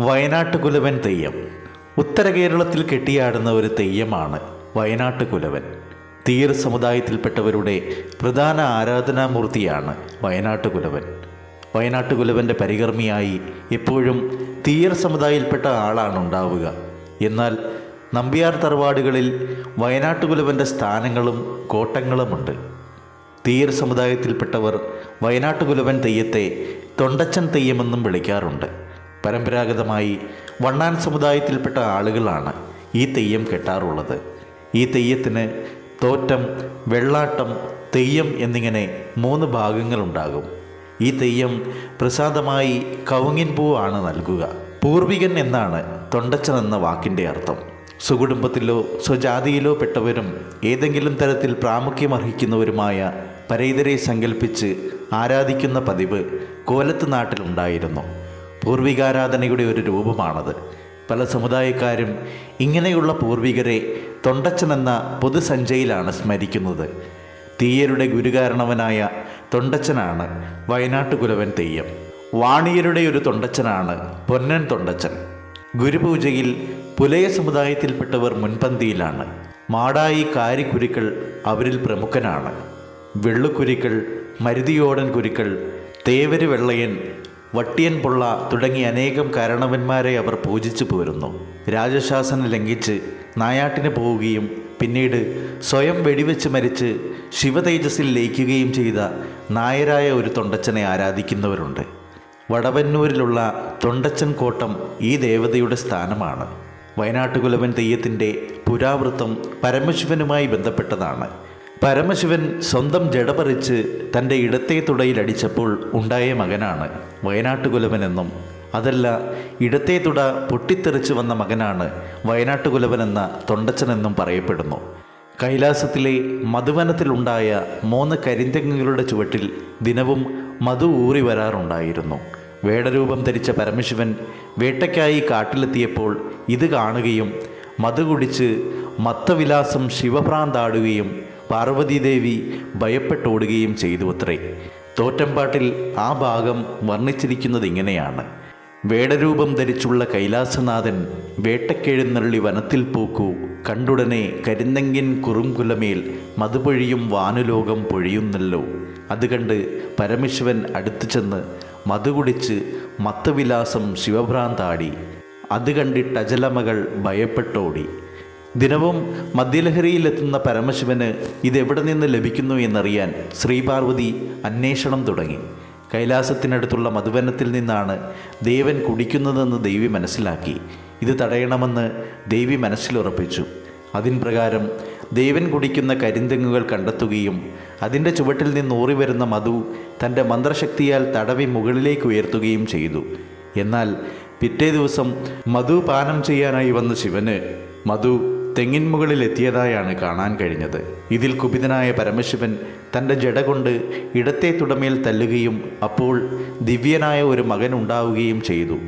വയനാട്ടുകുലവൻ തെയ്യം ഉത്തര കേരളത്തിൽ കെട്ടിയാടുന്ന ഒരു തെയ്യമാണ് വയനാട്ടുകുലവൻ. തീർ സമുദായത്തിൽപ്പെട്ടവരുടെ പ്രധാന ആരാധനാമൂർത്തിയാണ് വയനാട്ടുകുലവൻ. വയനാട്ടുകുലവൻ്റെ പരികർമ്മിയായി എപ്പോഴും തീർ സമുദായത്തിൽപ്പെട്ട ആളാണ് ഉണ്ടാവുക. എന്നാൽ നമ്പ്യാർ തറവാടുകളിൽ വയനാട്ടുകുലവൻ്റെ സ്ഥാനങ്ങളും കോട്ടങ്ങളുമുണ്ട്. തീർ സമുദായത്തിൽപ്പെട്ടവർ വയനാട്ടുകുലവൻ തെയ്യത്തെ തൊണ്ടച്ചൻ തെയ്യമെന്നും വിളിക്കാറുണ്ട്. പരമ്പരാഗതമായി വണ്ണാൻ സമുദായത്തിൽപ്പെട്ട ആളുകളാണ് ഈ തെയ്യം കെട്ടാറുള്ളത്. ഈ തെയ്യത്തിന് തോറ്റം, വെള്ളാട്ടം, തെയ്യം എന്നിങ്ങനെ 3 ഭാഗങ്ങളുണ്ടാകും. ഈ തെയ്യം പ്രസാദമായി കവുങ്ങിൻ പൂവാണ് നൽകുക. പൂർവികൻ എന്നാണ് തൊണ്ടച്ചൻ എന്ന വാക്കിൻ്റെ അർത്ഥം. സുകുടുംബത്തിലോ സ്വജാതിയിലോ പെട്ടവരും ഏതെങ്കിലും തരത്തിൽ പ്രാമുഖ്യമർഹിക്കുന്നവരുമായ പരൈതരെ സങ്കല്പിച്ച് ആരാധിക്കുന്ന പതിവ് കോലത്ത് നാട്ടിലുണ്ടായിരുന്നു. പൂർവികാരാധനയുടെ ഒരു രൂപമാണത്. പല സമുദായക്കാരും ഇങ്ങനെയുള്ള പൂർവികരെ തൊണ്ടച്ചൻ എന്ന പൊതുസഞ്ചയിലാണ് സ്മരിക്കുന്നത്. തീയരുടെ ഗുരുകാരണവനായ തൊണ്ടച്ചനാണ് വയനാട്ടുകുലവൻ തെയ്യം. വാണിയരുടെ ഒരു തൊണ്ടച്ചനാണ് പൊന്നൻ തൊണ്ടച്ചൻ. ഗുരുപൂജയിൽ പുലയ സമുദായത്തിൽപ്പെട്ടവർ മുൻപന്തിയിലാണ്. മാടായി കാരിക്കുരുക്കൾ അവരിൽ പ്രമുഖനാണ്. വെള്ളുക്കുരുക്കൾ, മരുതിയോടൻ കുരുക്കൾ, തേവര് വെള്ളയൻ, വട്ടിയൻ പൊള്ള തുടങ്ങി അനേകം കാരണവന്മാരെ അവർ പൂജിച്ചു പോരുന്നു. രാജശാസനം ലംഘിച്ച് നായാട്ടിന് പോവുകയും പിന്നീട് സ്വയം വെടിവെച്ച് മരിച്ച് ശിവതേജസ്സിൽ ലയിക്കുകയും ചെയ്ത നായരായ ഒരു തൊണ്ടച്ചനെ ആരാധിക്കുന്നവരുണ്ട്. വടവന്നൂരിലുള്ള തൊണ്ടച്ചൻ കോട്ടം ഈ ദേവതയുടെ സ്ഥാനമാണ്. വയനാട്ടുകുലവൻ തെയ്യത്തിൻ്റെ പുരാവൃത്തം പരമശിവനുമായി ബന്ധപ്പെട്ടതാണ്. പരമശിവൻ സ്വന്തം ജടപറിച്ച് തൻ്റെ ഇടത്തെ തുടയിലടിച്ചപ്പോൾ ഉണ്ടായ മകനാണ് വയനാട്ടുകുലവനെന്നും, അതല്ല ഇടത്തെ തുട പൊട്ടിത്തെറിച്ച് വന്ന മകനാണ് വയനാട്ടുകുലവനെന്ന തൊണ്ടച്ചനെന്നും പറയപ്പെടുന്നു. കൈലാസത്തിലെ മധുവനത്തിലുണ്ടായ 3 കരിന്തെങ്ങുകളുടെ ചുവട്ടിൽ ദിനവും മധു ഊറി വരാറുണ്ടായിരുന്നു. വേടരൂപം ധരിച്ച പരമശിവൻ വേട്ടയ്ക്കായി കാട്ടിലെത്തിയപ്പോൾ ഇത് കാണുകയും മധു കുടിച്ച് മത്തവിലാസം ശിവഭ്രാന്താടുകയും പാർവതീദേവി ഭയപ്പെട്ടോടുകയും ചെയ്തു അത്രേ. തോറ്റമ്പാട്ടിൽ ആ ഭാഗം വർണ്ണിച്ചിരിക്കുന്നത് ഇങ്ങനെയാണ്: വേടരൂപം ധരിച്ചുള്ള കൈലാസനാഥൻ വേട്ടക്കെഴുന്നള്ളി വനത്തിൽ പൂക്കൂ, കണ്ടുടനെ കരിന്തങ്കിൻ കുറുംകുലമേൽ മധുപൊഴിയും വാനുലോകം പൊഴിയുന്നല്ലോ. അത് കണ്ട് പരമശിവൻ അടുത്തു ചെന്ന് മധു കുടിച്ച് മത്തവിലാസം ശിവഭ്രാന്താടി. അത് കണ്ടിട്ടജലമകൾ ഭയപ്പെട്ടോടി. ദിനവും മദ്യലഹരിയിലെത്തുന്ന പരമശിവന് ഇതെവിടെ നിന്ന് ലഭിക്കുന്നു എന്നറിയാൻ ശ്രീപാർവതി അന്വേഷണം തുടങ്ങി. കൈലാസത്തിനടുത്തുള്ള മധുവനത്തിൽ നിന്നാണ് ദേവൻ കുടിക്കുന്നതെന്ന് ദേവി മനസ്സിലാക്കി. ഇത് തടയണമെന്ന് ദേവി മനസ്സിലുറപ്പിച്ചു. അതിൻ പ്രകാരം ദേവൻ കുടിക്കുന്ന കരിന്തെങ്ങുകൾ കണ്ടെത്തുകയും അതിൻ്റെ ചുവട്ടിൽ നിന്ന് ഊറി വരുന്ന മധു തൻ്റെ മന്ത്രശക്തിയാൽ തടവി മുകളിലേക്ക് ഉയർത്തുകയും ചെയ്തു. എന്നാൽ പിറ്റേ ദിവസം മധു പാനം ചെയ്യാനായി വന്ന ശിവന് മധു തെങ്ങിൻ മുകളിൽ എത്തിയതായാണ് കാണാൻ കഴിഞ്ഞത്. ഇതിൽ കുപിതനായ പരമശിവൻ തൻ്റെ ജട കൊണ്ട് ഇടത്തെ തുടമേൽ തല്ലുകയും അപ്പോൾ ദിവ്യനായ ഒരു മകൻ ഉണ്ടാവുകയും ചെയ്തു.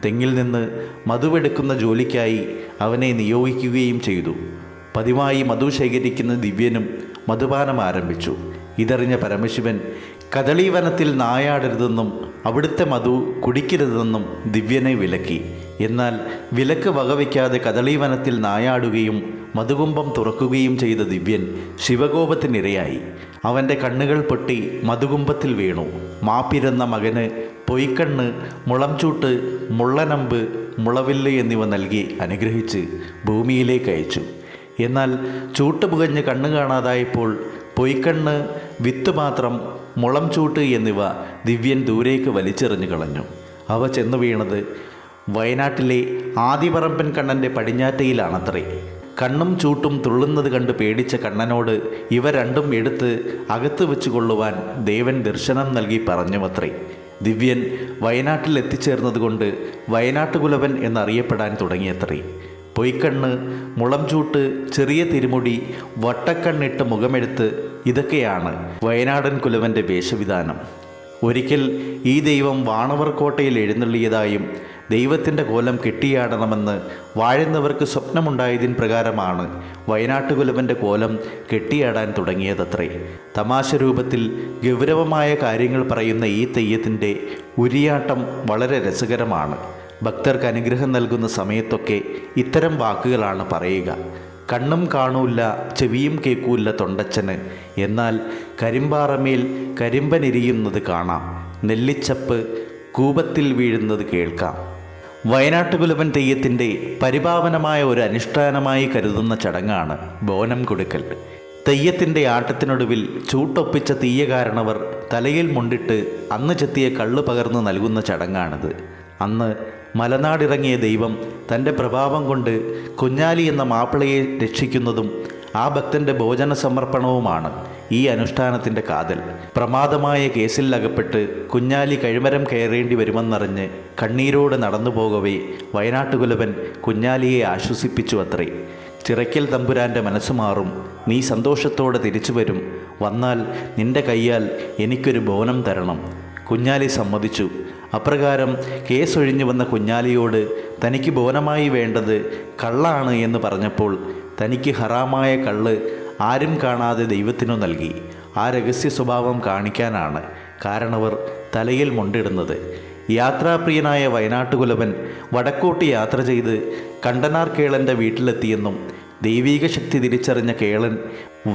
തെങ്ങിൽ നിന്ന് മധുവെടുക്കുന്ന ജോലിക്കായി അവനെ നിയോഗിക്കുകയും ചെയ്തു. പതിവായി മധു ശേഖരിക്കുന്ന ദിവ്യനും മധുപാനം ആരംഭിച്ചു. ഇതറിഞ്ഞ പരമശിവൻ കദളീവനത്തിൽ നായാടരുതെന്നും അവിടുത്തെ മധു കുടിക്കരുതെന്നും ദിവ്യനെ വിലക്കി. എന്നാൽ വിലക്ക് വകവയ്ക്കാതെ കദളീവനത്തിൽ നായാടുകയും മധുകുംഭം തുറക്കുകയും ചെയ്ത ദിവ്യൻ ശിവകോപത്തിനിരയായി. അവൻ്റെ കണ്ണുകൾ പൊട്ടി മധുകുംഭത്തിൽ വീണു. മാപ്പിരുന്ന മകന് പൊയ്ക്കണ്ണ്, മുളംചൂട്ട്, മുള്ളനമ്പ്, മുളവില്ല് എന്നിവ നൽകി അനുഗ്രഹിച്ച് ഭൂമിയിലേക്ക് അയച്ചു. എന്നാൽ ചൂട്ടുപുകഞ്ഞ് കണ്ണു കാണാതായപ്പോൾ പൊയ്ക്കണ്ണ്, വിത്തുപാത്രം, മുളംചൂട്ട് എന്നിവ ദിവ്യൻ ദൂരേക്ക് വലിച്ചെറിഞ്ഞു കളഞ്ഞു. അവ ചെന്നു വീണത് വയനാട്ടിലെ ആദിപറമ്പൻ കണ്ണൻ്റെ പടിഞ്ഞാറ്റയിലാണത്രേ. കണ്ണും ചൂട്ടും തുള്ളുന്നത് കണ്ട് പേടിച്ച കണ്ണനോട് ഇവ രണ്ടും എടുത്ത് അകത്ത് വെച്ച് കൊള്ളുവാൻ ദേവൻ ദർശനം നൽകി പറഞ്ഞുവത്രേ. ദിവ്യൻ വയനാട്ടിൽ എത്തിച്ചേർന്നതുകൊണ്ട് വയനാട്ടുകുലവൻ എന്നറിയപ്പെടാൻ തുടങ്ങിയത്രേ. പൊയ്ക്കണ്ണ്, മുളംചൂട്ട്, ചെറിയ തിരുമുടി, വട്ടക്കണ്ണിട്ട് മുഖമെടുത്ത് ഇതൊക്കെയാണ് വയനാടൻ കുലവൻ്റെ വേഷവിധാനം. ഒരിക്കൽ ഈ ദൈവം വാണവർക്കോട്ടയിൽ എഴുന്നള്ളിയതായും ദൈവത്തിൻ്റെ കോലം കെട്ടിയാടണമെന്ന് വാഴുന്നവർക്ക് സ്വപ്നമുണ്ടായതിൻ പ്രകാരമാണ് വയനാട്ടുകുലവൻ്റെ കോലം കെട്ടിയാടാൻ തുടങ്ങിയതത്രേ. തമാശ രൂപത്തിൽ ഗൗരവമായ കാര്യങ്ങൾ പറയുന്ന ഈ തെയ്യത്തിൻ്റെ ഉരിയാട്ടം വളരെ രസകരമാണ്. ഭക്തർക്ക് അനുഗ്രഹം നൽകുന്ന സമയത്തൊക്കെ ഇത്തരം വാക്കുകളാണ് പറയുക. കണ്ണും കാണൂല്ല, ചെവിയും കേൾക്കൂല്ല തൊണ്ടച്ചന്, എന്നാൽ കരിമ്പാറമേൽ കരിമ്പനിരിയുന്നത് കാണാം, നെല്ലിച്ചപ്പ് കൂപത്തിൽ വീഴുന്നത് കേൾക്കാം. വയനാട്ടുകുലവൻ തെയ്യത്തിൻ്റെ പരിപാവനമായ ഒരു അനുഷ്ഠാനമായി കരുതുന്ന ചടങ്ങാണ് ബോനം കൊടുക്കൽ. തെയ്യത്തിൻ്റെ ആട്ടത്തിനൊടുവിൽ ചൂട്ടൊപ്പിച്ച തീയ കാരണവർ തലയിൽ മുണ്ടിട്ട് അന്ന് ചെത്തിയ കള്ള് പകർന്നു നൽകുന്ന ചടങ്ങാണിത്. അന്ന് മലനാടിറങ്ങിയ ദൈവം തൻ്റെ പ്രഭാവം കൊണ്ട് കുഞ്ഞാലി എന്ന മാപ്പിളയെ രക്ഷിക്കുന്നതും ആ ഭക്തൻ്റെ ഭോജന സമർപ്പണവുമാണ് ഈ അനുഷ്ഠാനത്തിൻ്റെ കാതൽ. പ്രമാദമായ കേസിൽ അകപ്പെട്ട് കുഞ്ഞാലി കഴിമരം കയറേണ്ടി വരുമെന്നറിഞ്ഞ് കണ്ണീരോടെ നടന്നു പോകവേ വയനാട്ടുകുലവൻ കുഞ്ഞാലിയെ ആശ്വസിപ്പിച്ചു അത്രേ. ചിറയ്ക്കൽ തമ്പുരാൻ്റെ മനസ്സ് മാറും, നീ സന്തോഷത്തോടെ തിരിച്ചു വരും, വന്നാൽ നിന്റെ കയ്യാൽ എനിക്കൊരു ബോനം തരണം. കുഞ്ഞാലി സമ്മതിച്ചു. അപ്രകാരം കേസൊഴിഞ്ഞു വന്ന കുഞ്ഞാലിയോട് തനിക്ക് ബോനമായി വേണ്ടത് കള്ളാണ് എന്ന് പറഞ്ഞപ്പോൾ തനിക്ക് ഹറാമായ കള്ള് ആരും കാണാതെ ദൈവത്തിനു നൽകി. ആ രഹസ്യ സ്വഭാവം കാണിക്കാനാണ് കാരണവർ തലയിൽ മുണ്ടിടുന്നത്. യാത്രാപ്രിയനായ വയനാട്ടുകുലവൻ വടക്കോട്ട് യാത്ര ചെയ്ത് കണ്ടനാർ കേളൻ്റെ വീട്ടിലെത്തിയെന്നും ദൈവീക ശക്തി തിരിച്ചറിഞ്ഞ കേളൻ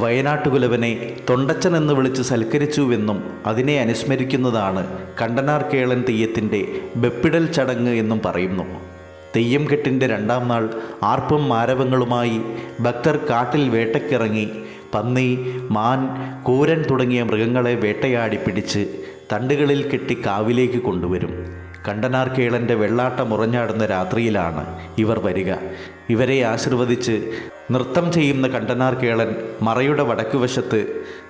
വയനാട്ടുകുലവനെ തൊണ്ടച്ചൻ എന്ന് വിളിച്ച് സൽക്കരിച്ചുവെന്നും അതിനെ അനുസ്മരിക്കുന്നതാണ് കണ്ടനാർ കേളൻ തെയ്യത്തിൻ്റെ വെപ്പിടൽ ചടങ്ങ് എന്നും പറയുന്നു. തെയ്യം കെട്ടിൻ്റെ 2ാം നാൾ ആർപ്പും മാരവങ്ങളുമായി ഭക്തർ കാട്ടിൽ വേട്ടയ്ക്കിറങ്ങി പന്നി, മാൻ, കൂരൻ തുടങ്ങിയ മൃഗങ്ങളെ വേട്ടയാടി പിടിച്ച് തണ്ടുകളിൽ കെട്ടി കാവിലേക്ക് കൊണ്ടുവരും. കണ്ടനാർ കേളൻ്റെ വെള്ളാട്ടം ഉറഞ്ഞാടുന്ന രാത്രിയിലാണ് ഇവർ വരിക. ഇവരെ ആശീർവദിച്ച് നൃത്തം ചെയ്യുന്ന കണ്ടനാർ കേളൻ മറയുടെ വടക്കുവശത്ത്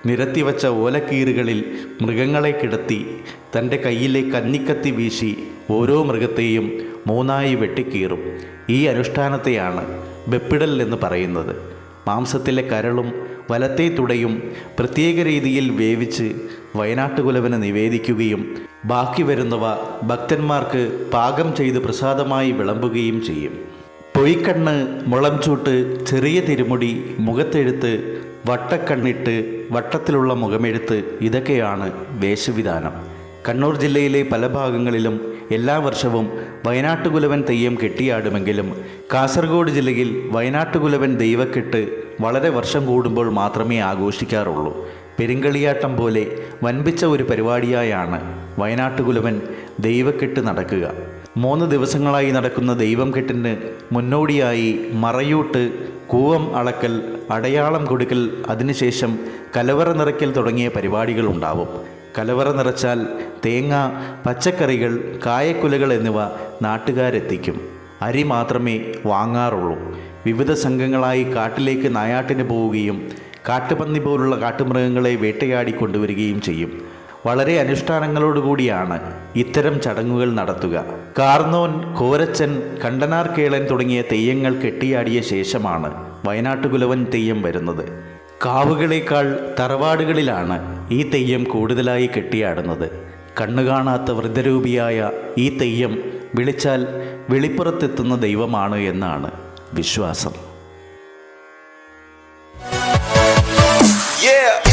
നിരത്തിവച്ച ഓലക്കീറുകളിൽ മൃഗങ്ങളെ കിടത്തി തൻ്റെ കയ്യിലെ കന്നിക്കത്തി വീശി ഓരോ മൃഗത്തെയും 3ആയി വെട്ടിക്കീറും. ഈ അനുഷ്ഠാനത്തെയാണ് വെപ്പിടൽ എന്ന് പറയുന്നത്. മാംസത്തിലെ കരളും വലത്തെ തുടയും പ്രത്യേക രീതിയിൽ വേവിച്ച് വയനാട്ടുകുലവന് നിവേദിക്കുകയും ബാക്കി വരുന്നവ ഭക്തന്മാർക്ക് പാകം ചെയ്ത് പ്രസാദമായി വിളമ്പുകയും ചെയ്യും. പൊയ്ക്കണ്ണ്, മുളംചൂട്ട്, ചെറിയ തിരുമുടി, മുഖത്തെഴുത്ത്, വട്ടക്കണ്ണിട്ട്, വട്ടത്തിലുള്ള മുഖമെഴുത്ത് ഇതൊക്കെയാണ് വേഷവിധാനം. കണ്ണൂർ ജില്ലയിലെ പല ഭാഗങ്ങളിലും എല്ലാ വർഷവും വയനാട്ടുകുലവൻ തെയ്യം കെട്ടിയാടുമെങ്കിലും കാസർഗോഡ് ജില്ലയിൽ വയനാട്ടുകുലവൻ ദൈവക്കെട്ട് വളരെ വർഷം കൂടുമ്പോൾ മാത്രമേ ആഘോഷിക്കാറുള്ളൂ. പെരുങ്കളിയാട്ടം പോലെ വൻപിച്ച ഒരു പരിപാടിയായാണ് വയനാട്ടുകുലവൻ ദൈവക്കെട്ട് നടക്കുക. 3 ദിവസങ്ങളായി നടക്കുന്ന ദൈവം കെട്ടിന് മുന്നോടിയായി മറയൂട്ട്, കൂവം അളക്കൽ, അടയാളം കൊടുക്കൽ, അതിനുശേഷം കലവറ നിറയ്ക്കൽ തുടങ്ങിയ പരിപാടികൾ ഉണ്ടാവും. കലവറ നിറച്ചാൽ തേങ്ങ, പച്ചക്കറികൾ, കായക്കുലകൾ എന്നിവ നാട്ടുകാരെത്തിക്കും. അരി മാത്രമേ വാങ്ങാറുള്ളൂ. വിവിധ സംഘങ്ങളായി കാട്ടിലേക്ക് നായാട്ടിന് പോവുകയും കാട്ടുപന്നി പോലുള്ള കാട്ടുമൃഗങ്ങളെ വേട്ടയാടി കൊണ്ടുവരികയും ചെയ്യും. വളരെ അനുഷ്ഠാനങ്ങളോടുകൂടിയാണ് ഇത്തരം ചടങ്ങുകൾ നടത്തുക. കാർന്നോൻ, കോരച്ചൻ, കണ്ടനാർ കേളൻ തുടങ്ങിയ തെയ്യങ്ങൾ കെട്ടിയാടിയ ശേഷമാണ് വയനാട്ടുകുലവൻ തെയ്യം വരുന്നത്. കാവുകളേക്കാൾ തറവാടുകളിലാണ് ഈ തെയ്യം കൂടുതലായി കെട്ടിയാടുന്നത്. കണ്ണുകാണാത്ത വൃദ്ധരൂപിയായ ഈ തെയ്യം വിളിച്ചാൽ വെളിപ്പുറത്തെത്തുന്ന ദൈവമാണ് എന്നാണ് വിശ്വാസം. Yeah.